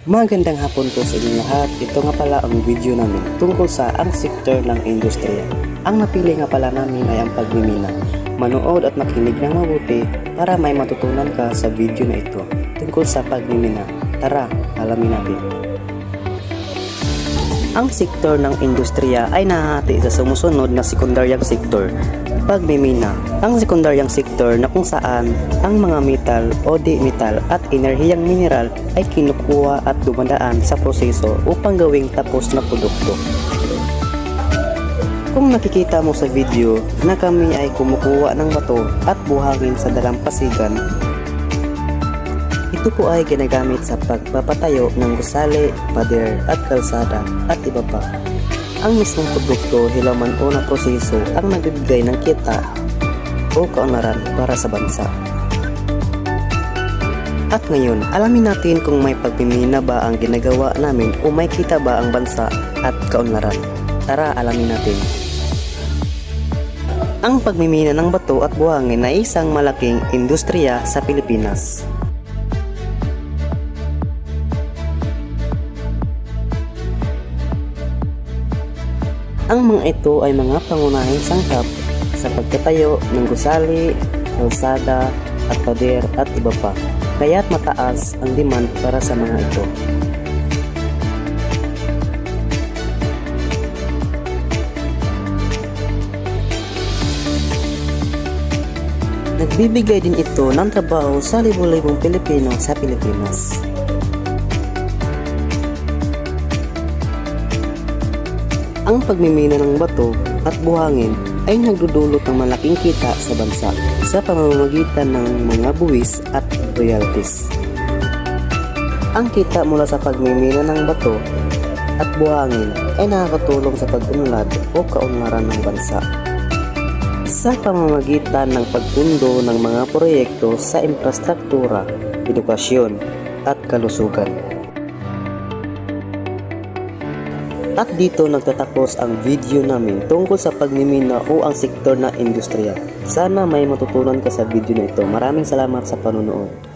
Magandang hapon po sa inyong lahat. Ito nga pala ang video namin tungkol sa ang sektor ng industriya. Ang napili nga pala namin ay ang pagmimina. Manood at makinig ng mabuti para may matutunan ka sa video na ito tungkol sa pagmimina. Tara, alamin natin. Ang sektor ng industriya ay nahahati sa sumusunod na sekundaryang sektor. Pagmimina, ang sekundaryang sektor na kung saan ang mga metal o di-metal at enerhiyang mineral ay kinukuha at dumadaan sa proseso upang gawing tapos na produkto. Kung nakikita mo sa video na kami ay kumukuha ng bato at buhangin sa dalampasigan, ito po ay ginagamit sa pagpapatayo ng gusali, pader at kalsada at iba pa. Ang mismong produkto, hilaman o na proseso ang nagbibigay ng kita o kaunlaran para sa bansa. At ngayon, alamin natin kung may pagmimina ba ang ginagawa namin o may kita ba ang bansa at kaunlaran. Tara, alamin natin. Ang pagmimina ng bato at buhangin ay isang malaking industriya sa Pilipinas. Ang mga ito ay mga pangunahing sangkap sa pagtatayo ng gusali, kalsada at pader at iba pa, kaya't mataas ang demand para sa mga ito. Nagbibigay din ito ng trabaho sa libo-libong Pilipino sa Pilipinas. Ang pagmimina ng bato at buhangin ay nagdudulot ng malaking kita sa bansa sa pamamagitan ng mga buwis at royalties. Ang kita mula sa pagmimina ng bato at buhangin ay nakakatulong sa pag-unlad o kaunlaran ng bansa sa pamamagitan ng pagpundo ng mga proyekto sa infrastruktura, edukasyon at kalusugan. At dito nagtatapos ang video namin tungkol sa pagmimina o ang sektor na industriya. Sana may matutunan ka sa video na ito. Maraming salamat sa panonood.